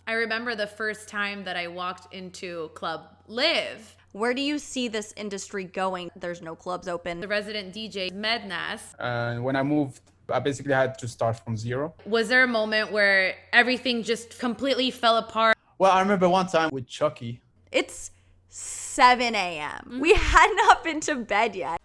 I remember the first time that I walked into Club LIV. Where do you see this industry going? There's no clubs open. The resident DJ, Mednas. And when I moved, I basically had to start from zero. Was there a moment where everything just completely fell apart? Well, I remember one time with Chuckie. It's 7 a.m. We had not been to bed yet.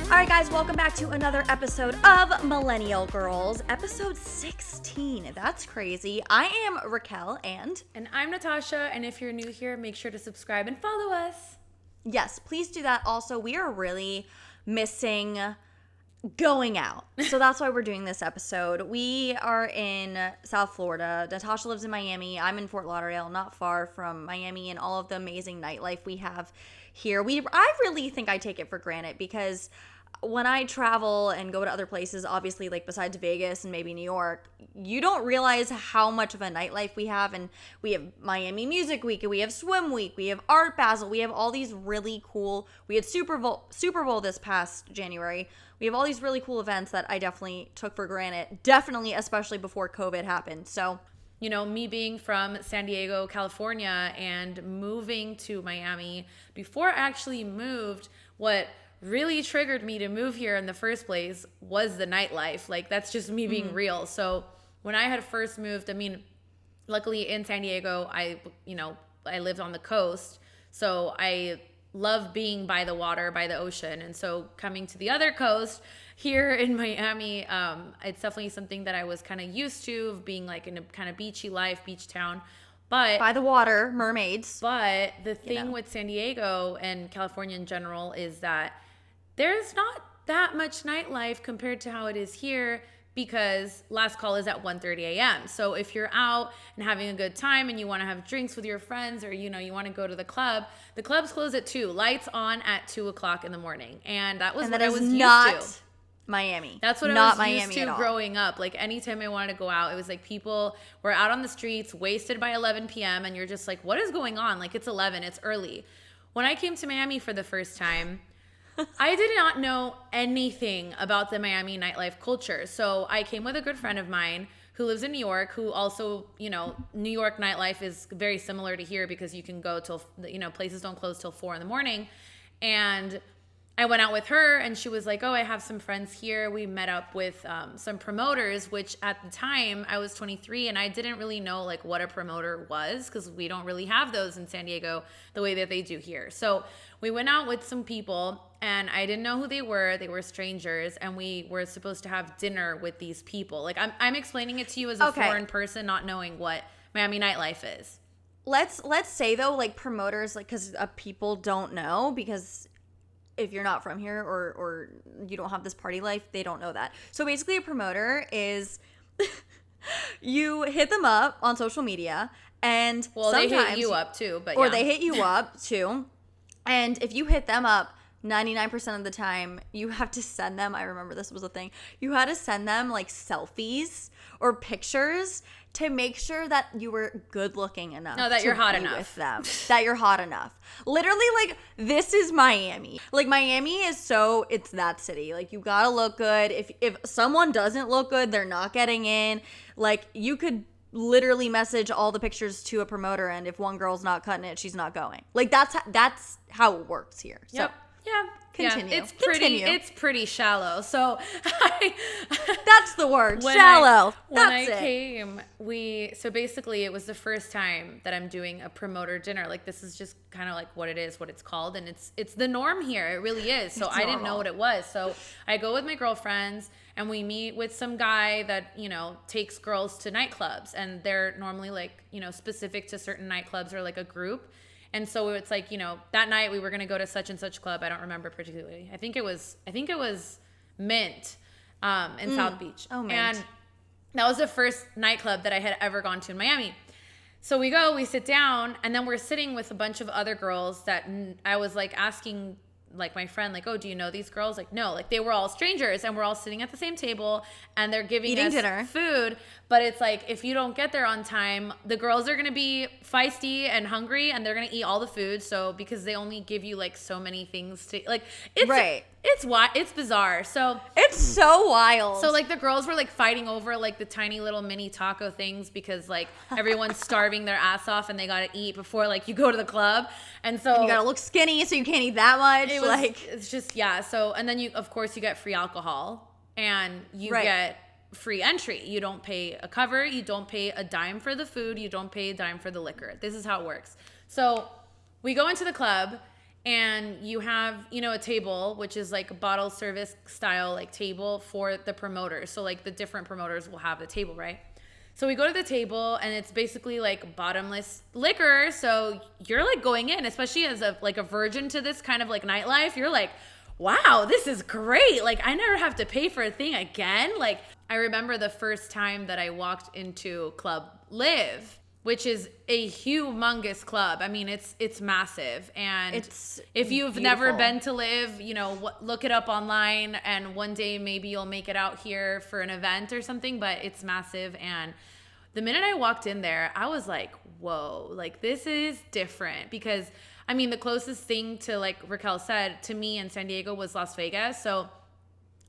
All right, guys, welcome back to another episode of Millennial Girls, episode 16. That's crazy. I am Racquel and I'm Natasha, and if you're new here, make sure to subscribe and follow us. Yes, please do that. Also, we are really missing going out. So that's why we're doing this episode. We are in South Florida. Natasha lives in Miami. I'm in Fort Lauderdale, not far from Miami, and all of the amazing nightlife we have here. I really think I take it for granted because when I travel and go to other places, obviously, like besides Vegas and maybe New York, you don't realize how much of a nightlife we have. And we have Miami Music Week, and we have Swim Week, we have Art Basel, we have all these really cool. We had Super Bowl this past January. We have all these really cool events that I definitely took for granted. Definitely, especially before COVID happened. So, you know, me being from San Diego, California, and moving to Miami, before I actually moved, what really triggered me to move here in the first place was the nightlife. Like, that's just me being real. So when I had first moved, I mean, luckily in San Diego, I lived on the coast. So I love being by the water, by the ocean. And so coming to the other coast here in Miami, it's definitely something that I was kind of used to, of being like in a kind of beachy life, beach town. But by the water, mermaids. But the thing with San Diego and California in general is that there's not that much nightlife compared to how it is here, because last call is at 1:30 a.m. So if you're out and having a good time and you want to have drinks with your friends, or you want to go to the clubs close at 2, lights on at 2 o'clock in the morning. And that was what I was used to. Miami. That's what not I was Miami used to growing up. Like, anytime I wanted to go out, it was like people were out on the streets, wasted by 11 p.m. And you're just like, what is going on? Like, it's 11, it's early. When I came to Miami for the first time, I did not know anything about the Miami nightlife culture. So I came with a good friend of mine who lives in New York, who also, New York nightlife is very similar to here, because you can go till, places don't close till 4 in the morning. And I went out with her, and she was like, oh, I have some friends here. We met up with some promoters, which at the time I was 23, and I didn't really know like what a promoter was, because we don't really have those in San Diego the way that they do here. So we went out with some people, and I didn't know who they were. They were strangers, and we were supposed to have dinner with these people. Like, I'm explaining it to you as a foreign person, not knowing what Miami nightlife is. Let's say though, like promoters, like, because people don't know, because if you're not from here or you don't have this party life, they don't know that. So basically a promoter is you hit them up on social media, and sometimes they hit you up too, or they hit you up too. And if you hit them up, 99% of the time you have to send them, I remember this was a thing, you had to send them like selfies or pictures to make sure that you were good looking enough. No, that you're hot enough. With them. That you're hot enough. Literally, like, this is Miami. Like, Miami is it's that city. Like, you gotta look good. If someone doesn't look good, they're not getting in. Like, you could literally message all the pictures to a promoter, and if one girl's not cutting it, she's not going. Like, that's how it works here. So, yep. Yeah. Continue. Yeah, it's pretty shallow. So that's the word, shallow. When I came, so basically it was the first time that I'm doing a promoter dinner. Like, this is just kind of like what it is, what it's called, and it's the norm here. It really is. So I didn't know what it was. So I go with my girlfriends, and we meet with some guy that, takes girls to nightclubs, and they're normally like, specific to certain nightclubs or like a group. And so it's like, that night we were going to go to such and such club. I don't remember particularly. I think it was Mint in South Beach. Oh, Mint. And that was the first nightclub that I had ever gone to in Miami. So we sit down, and then we're sitting with a bunch of other girls that I was like asking like my friend, like, oh, do you know these girls? Like, no, like they were all strangers and we're all sitting at the same table and they're giving us dinner. food. But it's like, if you don't get there on time, the girls are going to be feisty and hungry and they're going to eat all the food. So because they only give you like so many things to like, it's bizarre. So it's so wild. So like the girls were like fighting over like the tiny little mini taco things because like everyone's starving their ass off and they got to eat before like you go to the club. And so you got to look skinny so you can't eat that much. It's just, yeah. So, and then of course you get free alcohol and you get free entry. You don't pay a cover. You don't pay a dime for the food. You don't pay a dime for the liquor. This is how it works. So we go into the club and you have, a table, which is like a bottle service style, like table for the promoters. So like the different promoters will have the table, right? So we go to the table and it's basically like bottomless liquor. So you're like going in, especially as a virgin to this kind of like nightlife. You're like, wow, this is great. Like I never have to pay for a thing again. Like I remember the first time that I walked into Club LIV, which is a humongous club. I mean, it's massive. And if you've never been to LIV, look it up online and one day maybe you'll make it out here for an event or something, but it's massive. And the minute I walked in there, I was like, whoa, like this is different because I mean, the closest thing to like Racquel said to me in San Diego was Las Vegas. So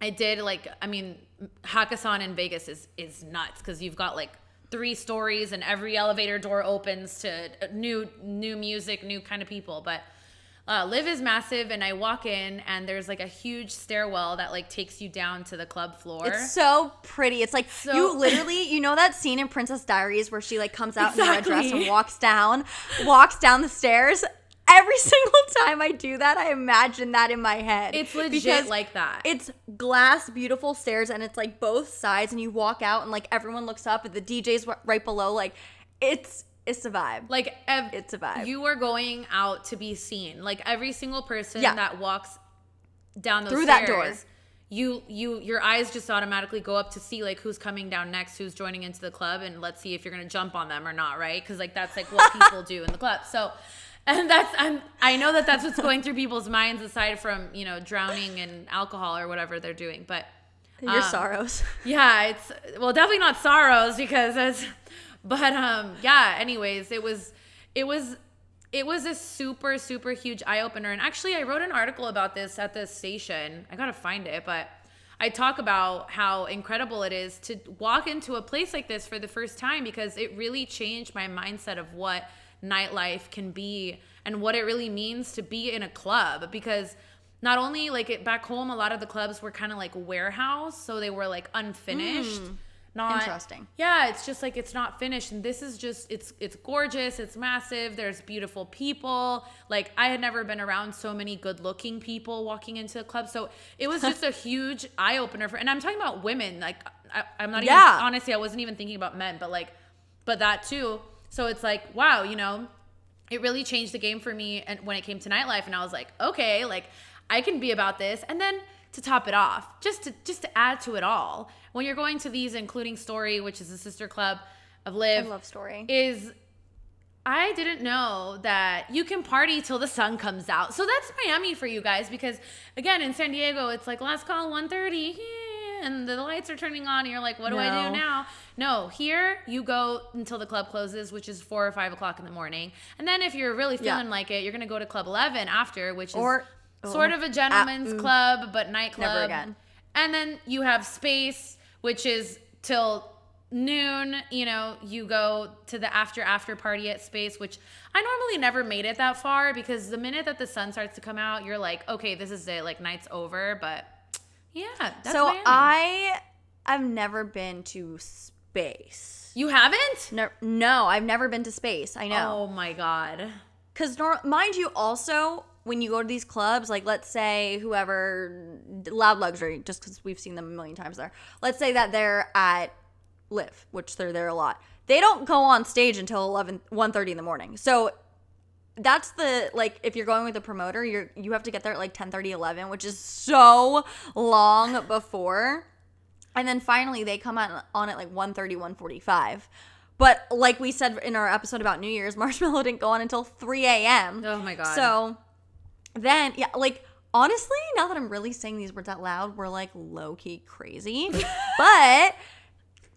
I did Hakkasan in Vegas is nuts because you've got like 3 stories and every elevator door opens to new music, new kind of people. But LIV is massive and I walk in and there's like a huge stairwell that like takes you down to the club floor. It's so pretty. It's like you literally, that scene in Princess Diaries where she like comes out in a red dress and walks down the stairs. Every single time I do that, I imagine that in my head. It's legit like that. It's glass, beautiful stairs, and it's like both sides, and you walk out, and like everyone looks up, and the DJ's right below. Like it's a vibe. Like it's a vibe. You are going out to be seen. Like every single person that walks down those through stairs, that door. Your eyes just automatically go up to see like who's coming down next, who's joining into the club, and let's see if you're gonna jump on them or not, right? Because like that's like what people do in the club. So. And I know that's what's going through people's minds aside from, drowning in alcohol or whatever they're doing. But your sorrows. Yeah, it's definitely not sorrows because anyways, it was a super, super huge eye opener. And actually I wrote an article about this at the station. I got to find it, but I talk about how incredible it is to walk into a place like this for the first time because it really changed my mindset of what nightlife can be and what it really means to be in a club because not only like back home a lot of the clubs were kind of like warehouse so they were like unfinished not interesting. Yeah, it's just like it's not finished and this is just it's gorgeous, it's massive, there's beautiful people. Like I had never been around so many good looking people walking into the club, so it was just a huge eye opener and I'm talking about women. Like I'm not even honestly I wasn't even thinking about men but that too. So it's like, wow, it really changed the game for me and when it came to nightlife. And I was like, okay, like I can be about this. And then to top it off, just to add to it all, when you're going to these, including Story, which is a sister club of LIV. I love Story. I didn't know that you can party till the sun comes out. So that's Miami for you guys because, again, in San Diego, it's like last call 1:30 and the lights are turning on and you're like, what do I do now? No, here you go until the club closes, which is 4 or 5 o'clock in the morning. And then if you're really feeling like it, you're going to go to Club 11 after, which is sort of a gentleman's club, but nightclub. Never again. And then you have Space, which is till noon, you go to the after party at Space, which I normally never made it that far because the minute that the sun starts to come out, you're like, okay, this is it, like night's over. But yeah, that's so Miami. I've never been to Space. You haven't? No, I've never been to Space. I know. Oh my God. Because mind you, also when you go to these clubs, like let's say whoever Loud Luxury, just because we've seen them a million times there. Let's say that they're at LIV, which they're there a lot. They don't go on stage until 1:30 in the morning. So that's if you're going with a promoter, you have to get there at like 10:30, 11, which is so long before. And then finally they come on at like 1:30, 1:45. But like we said in our episode about New Year's, Marshmello didn't go on until 3 a.m. Oh my God. So then, yeah, like honestly, now that I'm really saying these words out loud, we're like low-key crazy. But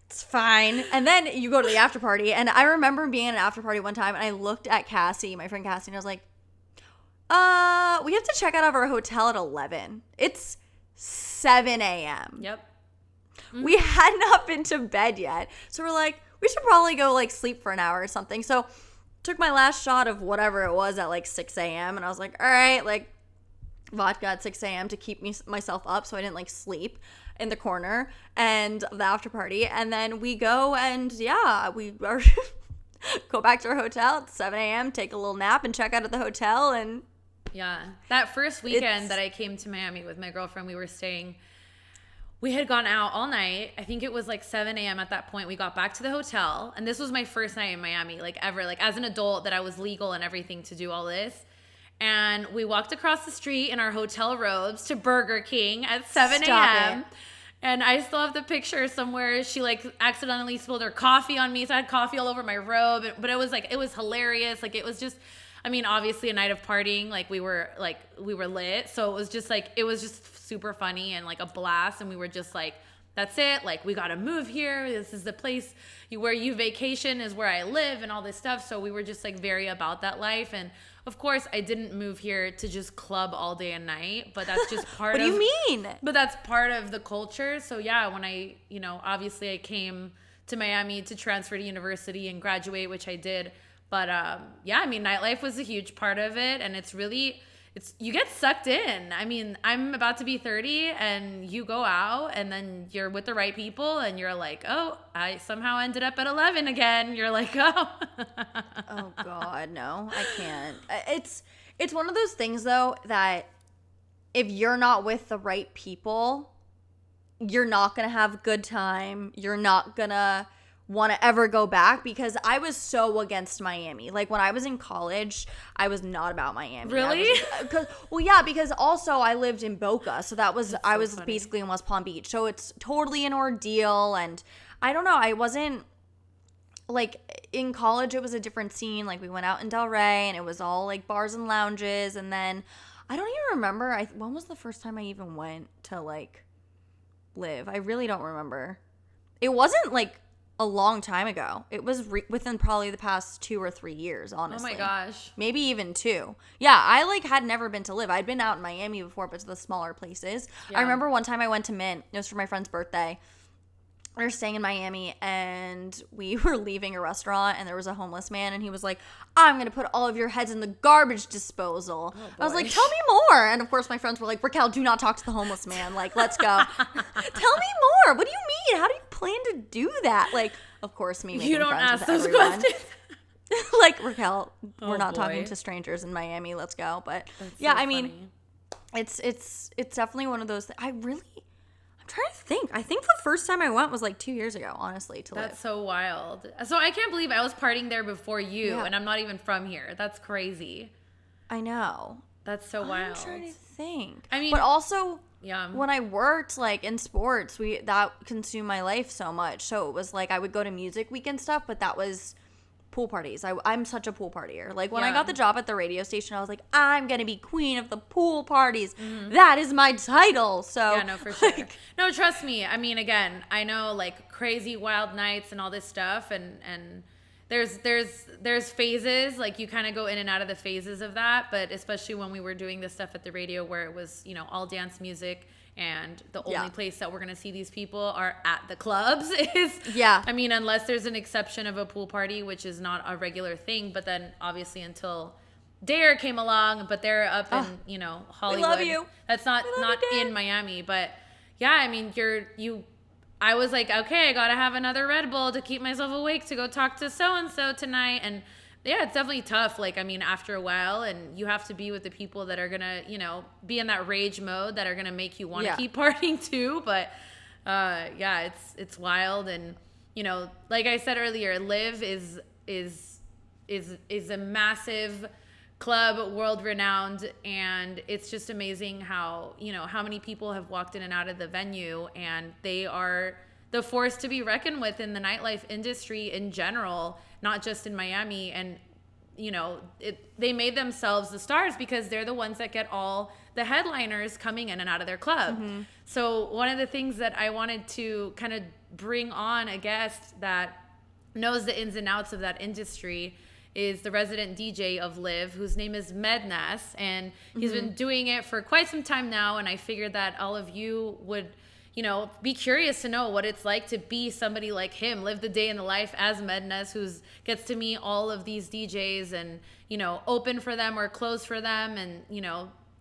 it's fine. And then you go to the after party. And I remember being at an after party one time and I looked at Cassie, my friend Cassie, and I was like, we have to check out of our hotel at 11. It's 7 a.m. Yep. Mm-hmm. We had not been to bed yet. So we're like, we should probably go like sleep for an hour or something. So took my last shot of whatever it was at like 6 a.m. And I was like, all right, like vodka at 6 a.m. to keep myself up so I didn't like sleep in the corner and the after party. And then we go and we are go back to our hotel at 7 a.m., take a little nap and check out at the hotel. And yeah, that first weekend that I came to Miami with my girlfriend, we had gone out all night. I think it was like 7 a.m. at that point. We got back to the hotel. And this was my first night in Miami, like ever, like as an adult that I was legal and everything to do all this. And we walked across the street in our hotel robes to Burger King at 7 a.m. And I still have the picture somewhere. She like accidentally spilled her coffee on me. So I had coffee all over my robe. But it was hilarious. Like it was just, I mean, obviously a night of partying. Like we were lit. So it was just super funny and like a blast. And we were just like, that's it. Like we got to move here. This is the place where you vacation is where I live and all this stuff. So we were just like very about that life. And of course, I didn't move here to just club all day and night, but that's just part of... What do you mean? But that's part of the culture. So yeah, when I, obviously I came to Miami to transfer to university and graduate, which I did. But yeah, I mean, nightlife was a huge part of it. And you get sucked in. I mean, I'm about to be 30 and you go out and then you're with the right people and you're like, oh, I somehow ended up at 11 again. You're like, oh. Oh God, no, I can't. It's one of those things though that if you're not with the right people, you're not going to have a good time. You're not going to want to ever go back, because I was so against Miami. Like when I was in college, I was not about Miami. Really? Because also I lived in Boca, so I was funny. basically in West Palm Beach. So it's totally an ordeal, and I don't know, I wasn't like in college. It was a different scene. Like we went out in Del Rey and it was all like bars and lounges, and then I don't even remember when was the first time I even went to like LIV. I really don't remember. It wasn't like a long time ago. It was within probably the past 2 or 3 years, honestly. Oh my gosh. Maybe even 2. Yeah, I like had never been to LIV. I'd been out in Miami before, but to the smaller places. Yeah. I remember one time I went to Mint. It was for my friend's birthday. We were staying in Miami and we were leaving a restaurant and there was a homeless man and he was like, I'm going to put all of your heads in the garbage disposal. Oh, I was like, tell me more. And of course my friends were like, Racquel, do not talk to the homeless man. Like, let's go. Tell me more. What do you mean? How do you plan to do that? Like, of course, me making you don't friends ask with those everyone. questions. Like, Racquel, we're not boy. talking to strangers in Miami. Let's go. But That's yeah, so I mean, funny. it's definitely one of those I'm trying to think. I think the first time I went was like 2 years ago, honestly, to That's LIV. so wild. So I can't believe I was partying there before you, Yeah. and I'm not even from here. That's crazy. I know. That's so wild. I'm trying to think. I mean, but also, yeah. when I worked like in sports, that consumed my life so much. So it was like I would go to music week and stuff, but that was pool parties. I'm such a pool partier. Like when I got the job at the radio station, I was like, I'm gonna be queen of the pool parties. Mm-hmm. That is my title. So yeah, no, for sure. No, trust me. I mean, again, I know like crazy wild nights and all this stuff, and there's phases. Like you kind of go in and out of the phases of that. But especially when we were doing this stuff at the radio, where it was all dance music. And the only place that we're going to see these people are at the clubs I mean, unless there's an exception of a pool party, which is not a regular thing. But then obviously until Dare came along, but they're up in, Hollywood. We love you. That's not in Miami. But yeah, I mean, I was like, okay, I got to have another Red Bull to keep myself awake to go talk to so-and-so tonight. And yeah, it's definitely tough. Like, I mean, after a while, and you have to be with the people that are going to, be in that rage mode that are going to make you want to keep partying too. But, yeah, it's wild. And, like I said earlier, LIV is a massive club, world renowned. And it's just amazing how, how many people have walked in and out of the venue, and they are the force to be reckoned with in the nightlife industry in general, not just in Miami. And, they made themselves the stars because they're the ones that get all the headliners coming in and out of their club. So one of the things that I wanted to kind of bring on a guest that knows the ins and outs of that industry is the resident DJ of LIV, whose name is Mednas, and he's been doing it for quite some time now, and I figured that all of you would be curious to know what it's like to be somebody like him, live the day in the life as Mednas, who gets to meet all of these DJs and, open for them or close for them and,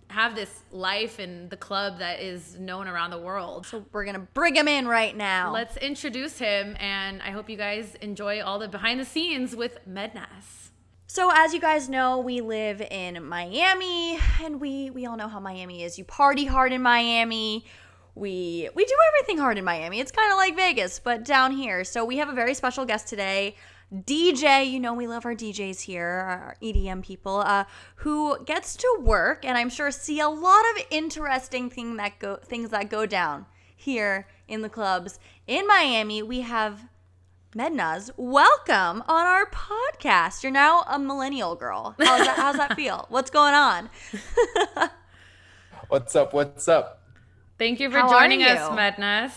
have this life in the club that is known around the world. So we're going to bring him in right now. Let's introduce him, and I hope you guys enjoy all the behind the scenes with Mednas. So as you guys know, we live in Miami, and we all know how Miami is. You party hard in Miami. We do everything hard in Miami. It's kind of like Vegas, but down here. So we have a very special guest today, DJ. We love our DJs here, our EDM people, who gets to work and I'm sure see a lot of interesting things that go down here in the clubs in Miami. We have Mednas. Welcome on our podcast. You're now a millennial girl. How's that feel? What's going on? What's up? Thank you for How joining are us, you? Mednas.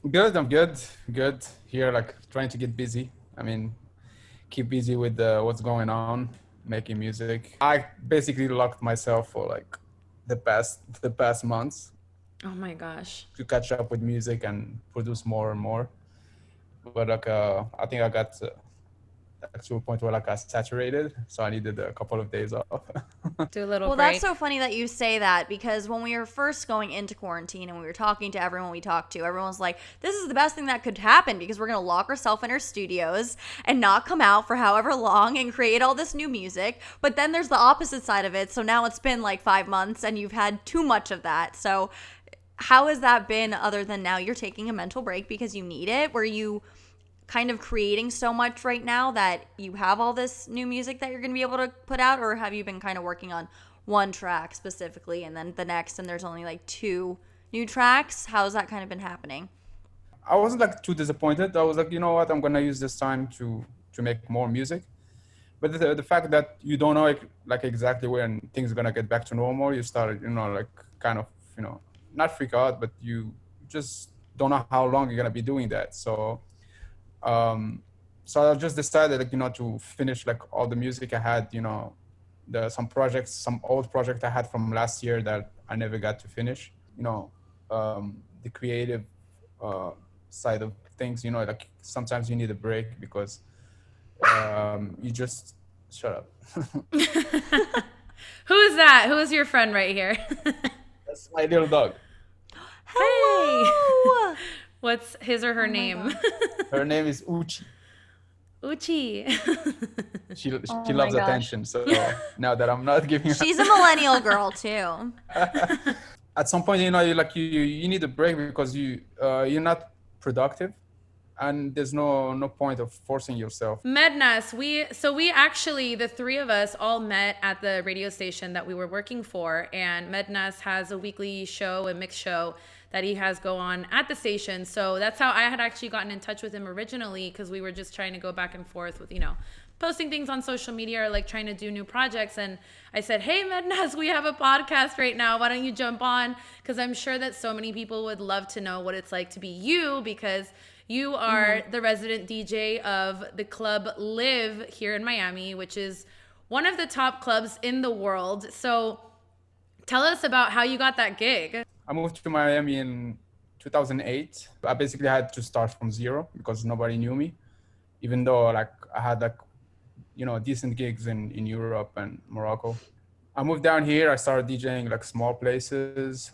Good, I'm good here, trying to get busy. Keep busy with what's going on, making music. I basically locked myself for the past months Oh my gosh. to catch up with music and produce more and more. But I think I got to a point where I saturated, so I needed a couple of days off. Do a little Well, break. that's so funny that you say that, because when we were first going into quarantine and we were talking to everyone we talked to, everyone was like, this is the best thing that could happen because we're going to lock ourselves in our studios and not come out for however long and create all this new music. But then there's the opposite side of it. So now it's been 5 months and you've had too much of that. So how has that been, other than now you're taking a mental break because you need it? Were you kind of creating so much right now that you have all this new music that you're going to be able to put out, or have you been kind of working on one track specifically and then the next and there's only 2 new tracks? How's that kind of been happening? I wasn't too disappointed. I was you know what, I'm gonna use this time to make more music. But the fact that you don't know exactly when things are gonna get back to normal, you start not freak out, but you just don't know how long you're gonna be doing that. So I just decided to finish all the music I had, some old projects I had from last year that I never got to finish. The creative side of things, sometimes you need a break because you just shut up. Who is that? Who is your friend right here? That's my little dog. Hello! What's his or her name? Her name is Uchi. Uchi. She my loves gosh. attention. So now that I'm not giving her, She's a millennial girl too. at some point, you need a break because you're not productive, and there's no point of forcing yourself. Mednas, we actually, the 3 of us all met at the radio station that we were working for, and Mednas has a weekly show, a mix show that he has go on at the station. So that's how I had actually gotten in touch with him originally, because we were just trying to go back and forth with, posting things on social media or trying to do new projects. And I said, hey, Mednas, we have a podcast right now. Why don't you jump on? Because I'm sure that so many people would love to know what it's like to be you, because you are the resident DJ of the club LIV here in Miami, which is one of the top clubs in the world. So tell us about how you got that gig. I moved to Miami in 2008. I basically had to start from zero because nobody knew me, even though I had decent gigs in Europe and Morocco. I moved down here. I started DJing small places,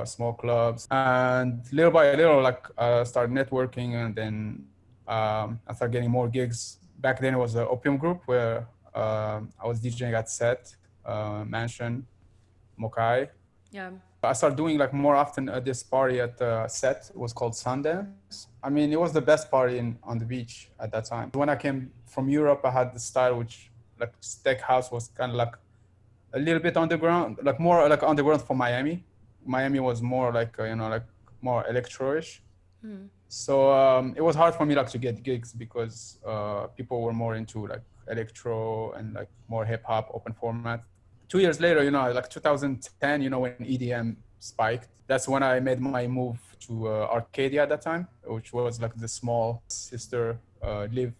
small clubs, and little by little, I started networking, and then I started getting more gigs. Back then, it was an Opium Group where I was DJing at Set, Mansion, Mokai. Yeah. I started doing more often this party at Set. It was called Sundance. It was the best party on the beach at that time. When I came from Europe, I had this style which Tech House was kind of a little bit underground, more underground for Miami. Miami was more more electro-ish. So it was hard for me like to get gigs because people were more into like electro and like more hip hop open format. 2 years later, like 2010, when EDM spiked, that's when I made my move to Arcadia at that time, which was like the small sister, live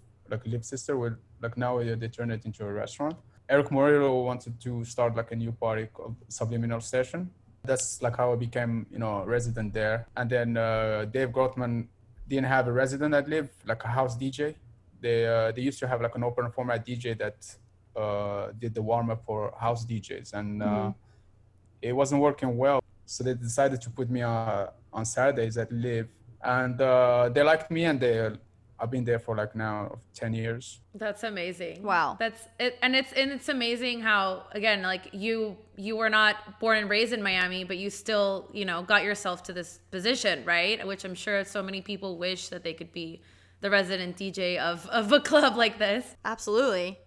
sister with like now they turned it into a restaurant. Eric Morillo wanted to start like a new party called Subliminal Session. That's like how I became, resident there. And then Dave Grothman didn't have a resident at LIV, like a house DJ. They used to have like an open format DJ that did the warm up for house DJs, and it wasn't working well. So they decided to put me on Saturdays at LIV, and they liked me, and I've been there for like now 10 years. That's amazing. Wow. That's it. And it's amazing how, again, like you were not born and raised in Miami, but you still, got yourself to this position, right? Which I'm sure so many people wish that they could be the resident DJ of a club like this. Absolutely.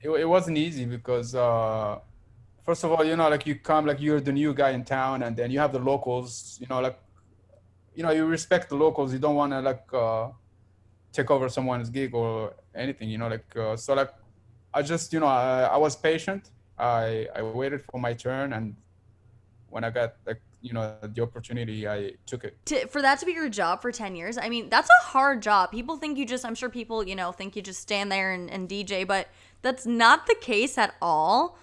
It wasn't easy because first of all, like you come, like you're the new guy in town, and then you have the locals, you respect the locals. You don't want to like take over someone's gig or anything, so like I just, I was patient. I waited for my turn, and when I got like, the opportunity, I took it. For that to be your job for 10 years, I mean, that's a hard job. People think I'm sure people, think you just stand there and DJ, but that's not the case at all.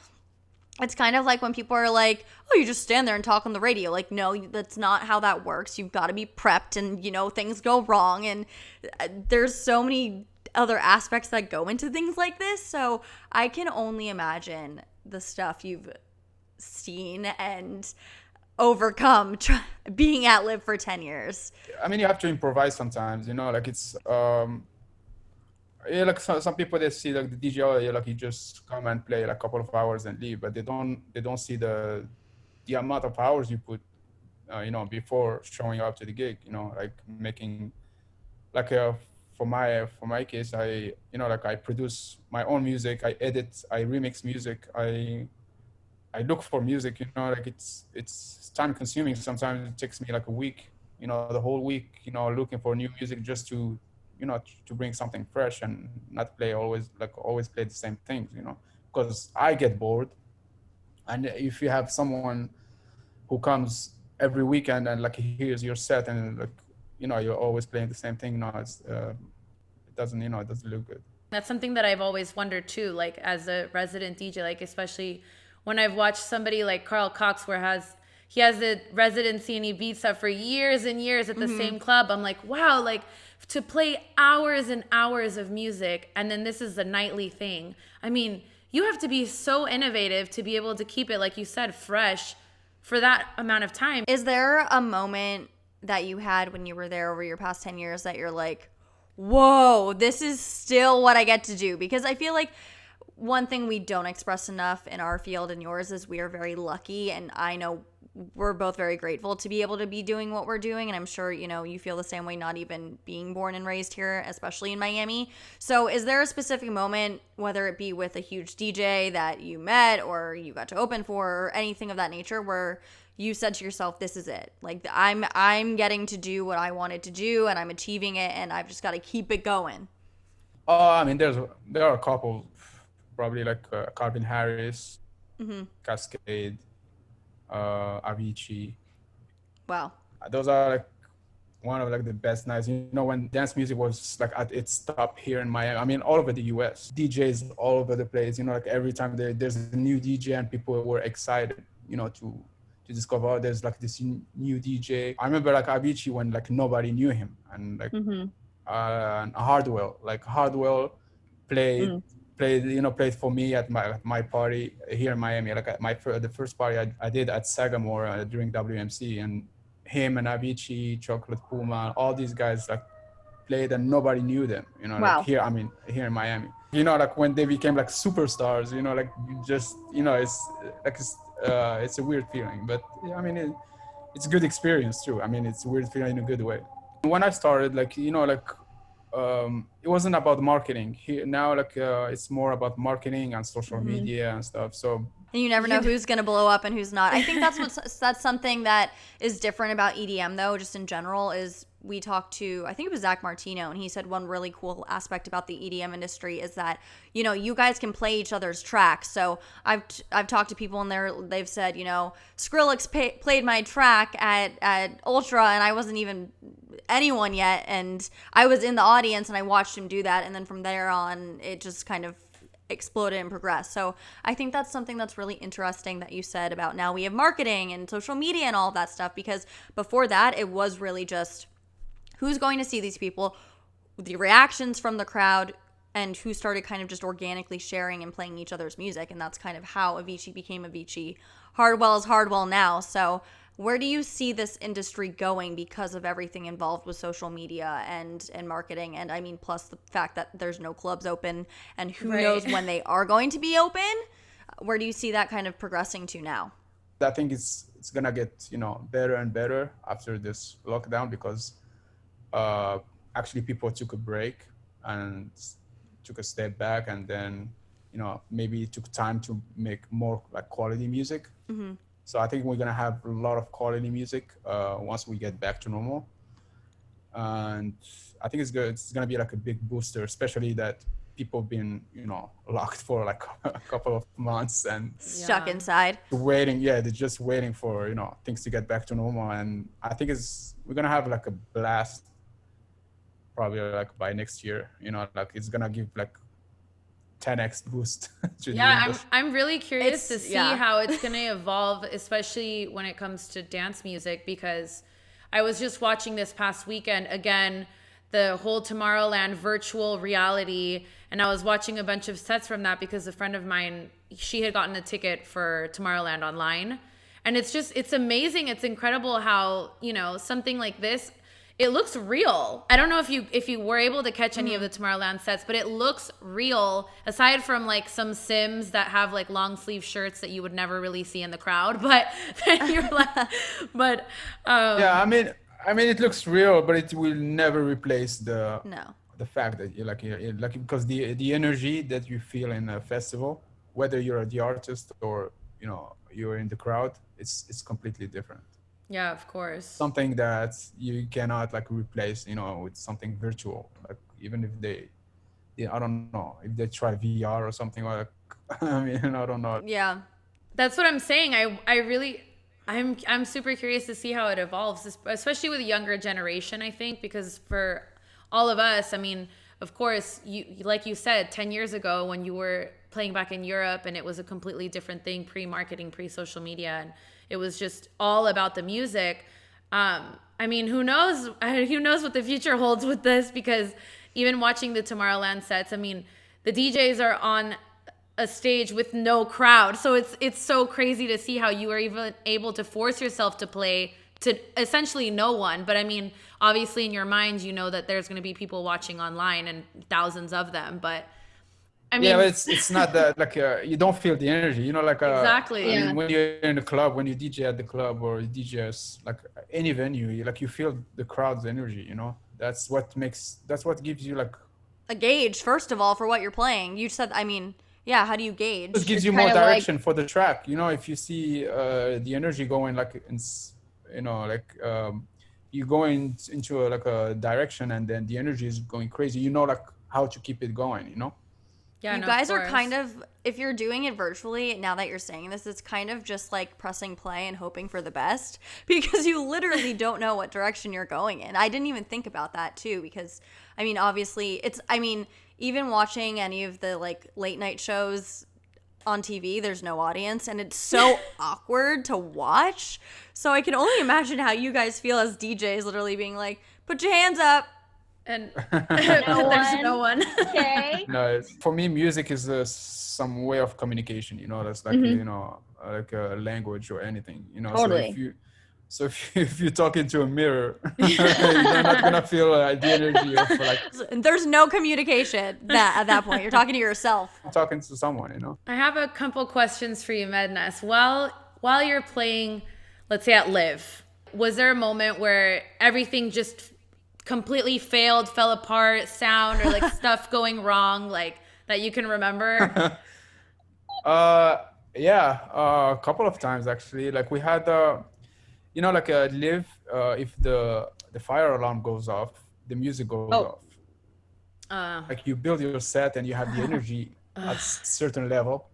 It's kind of like when people are like, oh, you just stand there and talk on the radio. Like, no, that's not how that works. You've got to be prepped, and, things go wrong. And there's so many other aspects that go into things like this. So I can only imagine the stuff you've seen and overcome being at LIV for 10 years. I mean, you have to improvise sometimes, like it's like some people, they see like the DJ, like you just come and play like a couple of hours and leave, but they don't see the amount of hours you put before showing up to the gig, like making like for my case, I like I produce my own music, I edit, I remix music, I look for music, like it's time consuming. Sometimes it takes me like a week, the whole week, looking for new music just to to bring something fresh and not always play the same things, because I get bored. And if you have someone who comes every weekend and like hears your set and like, you're always playing the same thing, it doesn't look good. That's something that I've always wondered too, like as a resident DJ, like especially when I've watched somebody like Carl Cox, where he has a residency and he beats up for years and years at the same club. I'm like, wow, like to play hours and hours of music, and then this is a nightly thing. I mean, you have to be so innovative to be able to keep it, like you said, fresh for that amount of time. Is there a moment that you had when you were there over your past 10 years that you're like, whoa, this is still what I get to do? Because I feel like one thing we don't express enough in our field and yours is we are very lucky, and I know we're both very grateful to be able to be doing what we're doing, and I'm sure you feel the same way, not even being born and raised here, especially in Miami. So is there a specific moment, whether it be with a huge DJ that you met or you got to open for or anything of that nature, where you said to yourself, this is it, like I'm getting to do what I wanted to do and I'm achieving it and I've just got to keep it going? I mean, there are a couple, probably like Calvin Harris, Kaskade, Avicii. Wow. Those are like one of like the best nights, when dance music was like at its top here in Miami. I mean, all over the US, DJs all over the place, like every time there's a new DJ and people were excited, to discover there's like this new DJ. I remember like Avicii when like nobody knew him, and like and Hardwell played for me at my party here in Miami. Like the first party I did at Sagamore during WMC, and him and Avicii, Chocolate Puma, all these guys like played and nobody knew them. Wow. Like here in Miami. Like when they became like superstars. Like you just it's like it's a weird feeling, but I mean it's a good experience too. I mean it's a weird feeling in a good way. When I started, like it wasn't about marketing. Here now, like it's more about marketing and social media and stuff. So and you never know who's gonna blow up and who's not. I think that's something that is different about EDM though, just in general, is we talked to, I think it was Zach Martino, and he said one really cool aspect about the EDM industry is that, you know, you guys can play each other's tracks. So I've talked to people in there, they've said, you know, Skrillex played my track at Ultra, and I wasn't even anyone yet, and I was in the audience and I watched him do that, and then from there on it just kind of exploded and progressed. So I think that's something that's really interesting that you said about now we have marketing and social media and all of that stuff, because before that it was really just who's going to see these people, the reactions from the crowd, and who started kind of just organically sharing and playing each other's music. And that's kind of how Avicii became Avicii. Hardwell is Hardwell now. So where do you see this industry going because of everything involved with social media and marketing? And I mean, plus the fact that there's no clubs open, and who knows when they are going to be open. Where do you see that kind of progressing to now? I think it's gonna get, you know, better and better after this lockdown, because actually people took a break and took a step back, and then, you know, maybe it took time to make more like quality music. Mm-hmm. So I think we're gonna have a lot of quality music once we get back to normal, and I think it's good. It's gonna be like a big booster, especially that people have been, you know, locked for like a couple of months and stuck inside, waiting. Yeah, they're just waiting for, you know, things to get back to normal, and I think we're gonna have like a blast, probably like by next year. You know, like it's gonna give like 10x boost to the industry. I'm really curious to see how it's going to evolve, especially when it comes to dance music, because I was just watching this past weekend again the whole Tomorrowland virtual reality, and I was watching a bunch of sets from that because a friend of mine, she had gotten a ticket for Tomorrowland online, and it's amazing, it's incredible how, you know, something like this, it looks real. I don't know if you were able to catch any of the Tomorrowland sets, but it looks real, aside from like some Sims that have like long sleeve shirts that you would never really see in the crowd. But you're like, but yeah, I mean it looks real, but it will never replace the fact that you're like because the energy that you feel in a festival, whether you're the artist or, you know, you're in the crowd, it's completely different. Yeah, of course. Something that you cannot like replace, you know, with something virtual. Like even if I don't know, if they try VR or something like, I mean, I don't know. Yeah, that's what I'm saying. I'm super curious to see how it evolves, especially with the younger generation. I think because for all of us, I mean, of course, you like you said, 10 years ago when you were playing back in Europe, and it was a completely different thing, pre-marketing, pre-social media, and it was just all about the music. I mean, who knows what the future holds with this, because even watching the Tomorrowland sets, I mean, the DJs are on a stage with no crowd. So it's so crazy to see how you are even able to force yourself to play to essentially no one. But I mean, obviously in your mind, you know that there's going to be people watching online and thousands of them, but I mean, yeah, but it's not that like you don't feel the energy, you know, like exactly. I mean, when you're in the club, when you DJ at the club or DJs like any venue, you feel the crowd's energy, you know. That's what gives you like a gauge, first of all, for what you're playing. You said, I mean, yeah, how do you gauge? It gives you more direction for the track, you know. If you see the energy going like you know, like you going into a direction, and then the energy is going crazy, you know, like how to keep it going, you know. Yeah, you guys are kind of, if you're doing it virtually, now that you're saying this, it's kind of just like pressing play and hoping for the best, because you literally don't know what direction you're going in. I didn't even think about that too, because I mean, obviously even watching any of the like late night shows on TV, there's no audience, and it's so awkward to watch. So I can only imagine how you guys feel as DJs, literally being like, put your hands up. And there's no one. Okay. No, for me, music is some way of communication, you know. That's like, you know, like a language or anything, you know. Totally. So if you talk into a mirror, you're not gonna feel the energy of like. There's no communication at that point. You're talking to yourself. Talking to someone, you know. I have a couple questions for you, Mednas. While you're playing, let's say at LIV, was there a moment where everything just completely fell apart, sound or like stuff going wrong, like that you can remember? Yeah, a couple of times actually. Like we had you know, like LIV, if the the fire alarm goes off, the music goes off. Like you build your set and you have the energy at certain level,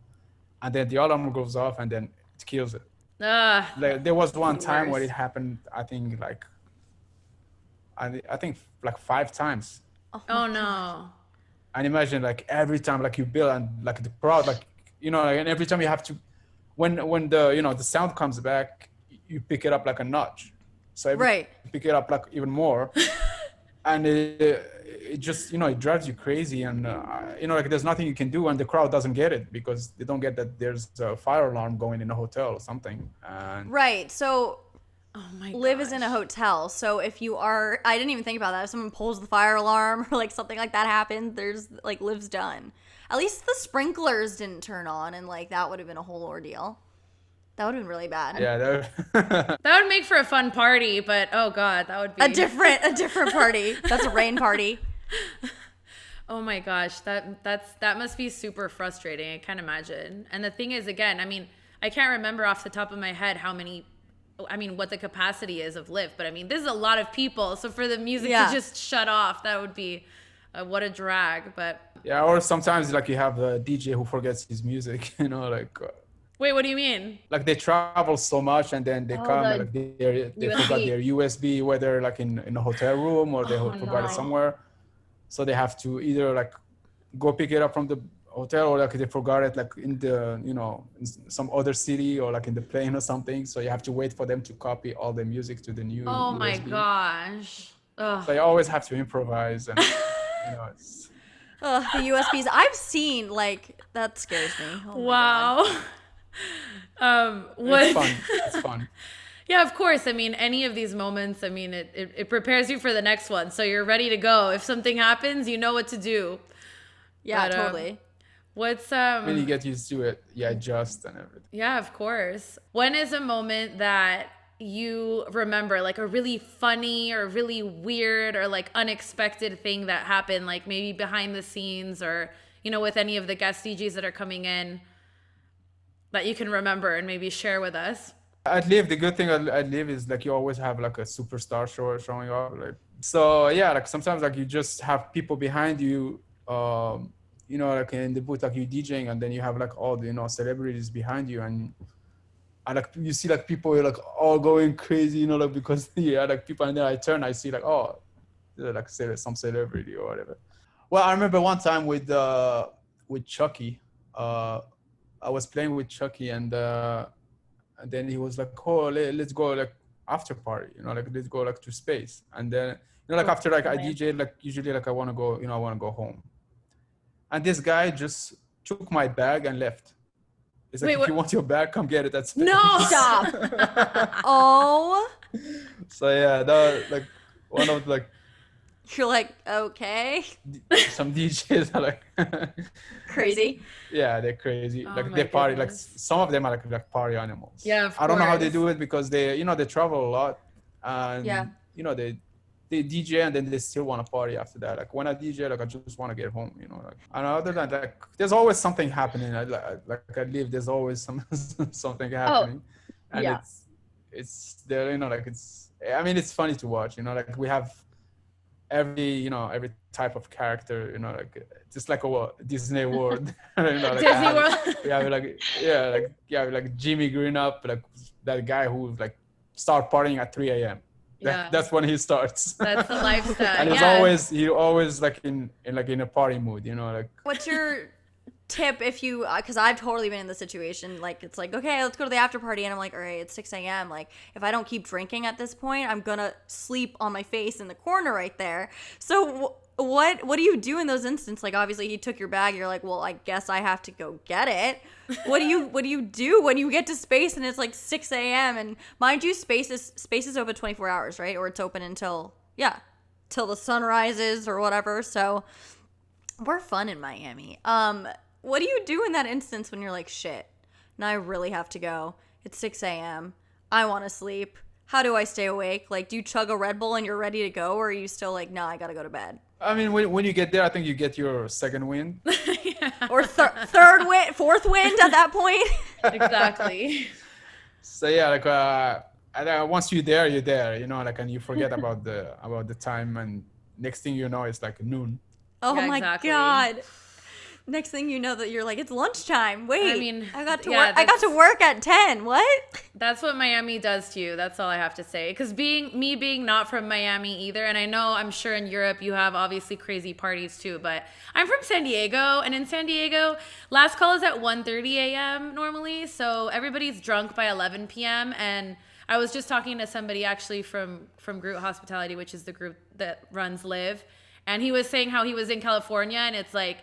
and then the alarm goes off and then it kills it. Like, there was one time where it happened, I think like 5 times. Oh no. And imagine like every time like you build and like the crowd, like, you know, and every time you have to, when the, you know, the sound comes back, you pick it up like a notch. So you pick it up like even more. And it just, you know, it drives you crazy. And, you know, like there's nothing you can do, and the crowd doesn't get it because they don't get that there's a fire alarm going in a hotel or something. And right. So LIV is in a gosh. hotel. So if you are, I didn't even think about that. If someone pulls the fire alarm or like something like that happened, there's like LIV's done. At least the sprinklers didn't turn on, and like that would have been a whole ordeal. That would have been really bad. Yeah, That would make for a fun party, but oh god, that would be a different party. That's a rain party. Oh my gosh, that must be super frustrating. I can't imagine. And the thing is, again, I mean, I can't remember off the top of my head what the capacity is of LIV, but I mean, this is a lot of people. So for the music to just shut off, that would be what a drag. But yeah, or sometimes like you have a DJ who forgets his music, you know, like. Wait, what do you mean? Like they travel so much and then they come and like they forgot their USB, whether like in a hotel room or they forgot it somewhere. So they have to either like go pick it up from the hotel, or like they forgot it like in the, you know, in some other city or like in the plane or something. So you have to wait for them to copy all the music to the new Oh USB. my gosh. Ugh. So you always have to improvise and you know, it's the USBs I've seen, like that scares me. Oh wow. It's fun. It's fun. Yeah, of course. I mean, any of these moments, I mean, it prepares you for the next one. So you're ready to go. If something happens, you know what to do. Yeah, But, totally. What's When you get used to it, you adjust and everything. Yeah, of course. When is a moment that you remember, like a really funny or really weird or like unexpected thing that happened, like maybe behind the scenes or, you know, with any of the guest DJs that are coming in, that you can remember and maybe share with us? At LIV, the good thing at LIV is like you always have like a superstar showing up. Like, so yeah, like sometimes like you just have people behind you, you know, like in the booth, like you DJing, and then you have like all the, you know, celebrities behind you, and like you see like people like all going crazy, you know, like because yeah, like people, and then I turn, I see like, oh, like say some celebrity or whatever. Well, I remember one time with Chuckie. I was playing with Chuckie, and then he was like, oh, let's go like after party, you know, like let's go like to space. And then, you know, like after like I DJ, like usually like I want to go home. And this guy just took my bag and left. He's like, if you want your bag, come get it at space. No, stop. Oh. So yeah, that was like one of like. You're like, okay. Some DJs are like crazy. Yeah, they're crazy. Oh like they party. goodness. Like some of them are like party animals. Yeah, of I don't know how they course. do it because they, you know, they travel a lot, and you know they DJ and then they still want to party after that. Like when I DJ, like I just want to get home, you know. Like, and other than that, like, there's always something happening. Like I live, there's always something happening, and it's there, you know. Like I mean, it's funny to watch, you know. Like we have every type of character, you know, like just like a Disney World. You know, like Disney World. We have like Jimmy Green up, like that guy who like start partying at 3 a.m. That's when he starts. That's the lifestyle. And he always like in a party mood, you know, like. What's your tip if you, because I've totally been in the situation, like it's like, okay, let's go to the after party, and I'm like, all right, it's 6 a.m. Like if I don't keep drinking at this point, I'm gonna sleep on my face in the corner right there. So what do you do in those instances? Like obviously he took your bag, you're like, well, I guess I have to go get it. What do you do when you get to space and it's like 6 a.m. and mind you, space is open 24 hours, right? Or it's open until the sun rises or whatever. So we're fun in Miami. What do you do in that instance when you're like, shit, now I really have to go. It's 6 a.m. I want to sleep. How do I stay awake? Like, do you chug a Red Bull and you're ready to go? Or are you still like, nah, I got to go to bed? I mean, when you get there, I think you get your second wind. Or third wind, fourth wind at that point? Exactly. So yeah, like once you're there, you know, like, and you forget about the time, and next thing you know, it's like noon. Oh Yeah, my exactly. God. Next thing you know that you're like, it's lunchtime. Wait, I mean, I got to yeah, work. I got to work at 10. What? That's what Miami does to you. That's all I have to say. Because being not from Miami either, and I know I'm sure in Europe you have obviously crazy parties too, but I'm from San Diego, and in San Diego, last call is at 1:30 a.m. normally, so everybody's drunk by 11 p.m. And I was just talking to somebody actually from Group Hospitality, which is the group that runs LIV, and he was saying how he was in California, and it's like,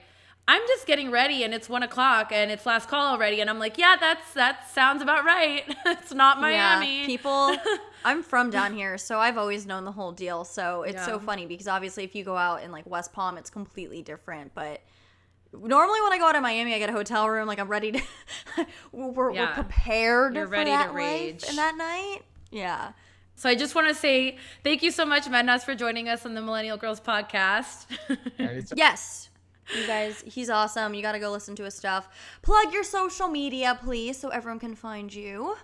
I'm just getting ready and it's 1 o'clock and it's last call already. And I'm like, yeah, that sounds about right. It's not Miami. Yeah, people, I'm from down here, so I've always known the whole deal. So it's so funny because obviously if you go out in like West Palm, it's completely different. But normally when I go out to Miami, I get a hotel room. Like I'm ready to, we're prepared. You're for ready that to rage. life and that night. Yeah. So I just want to say thank you so much, Mednas, for joining us on the Millennial Girls podcast. Yes. You guys, he's awesome. You got to go listen to his stuff. Plug your social media, please, so everyone can find you.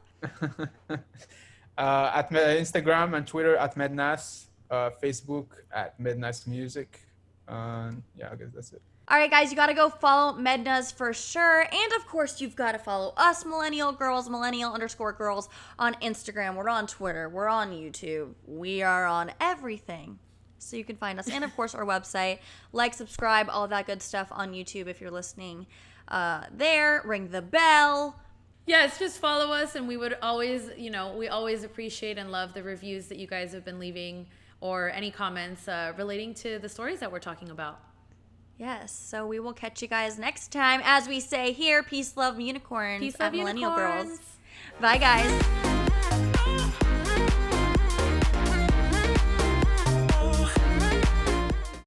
At Instagram and Twitter at Mednas, Facebook at Mednas Music. Yeah, I guess that's it. All right, guys, you got to go follow Mednas for sure. And, of course, you've got to follow us, Millennial Girls, Millennial_girls on Instagram. We're on Twitter. We're on YouTube. We are on everything. So you can find us. And, of course, our website. Like, subscribe, all that good stuff on YouTube if you're listening there. Ring the bell. Yes, just follow us. And we would always, we always appreciate and love the reviews that you guys have been leaving or any comments relating to the stories that we're talking about. Yes, so we will catch you guys next time. As we say here, peace, love, unicorns. Peace, at love, Millennial unicorns. Girls. Bye, guys.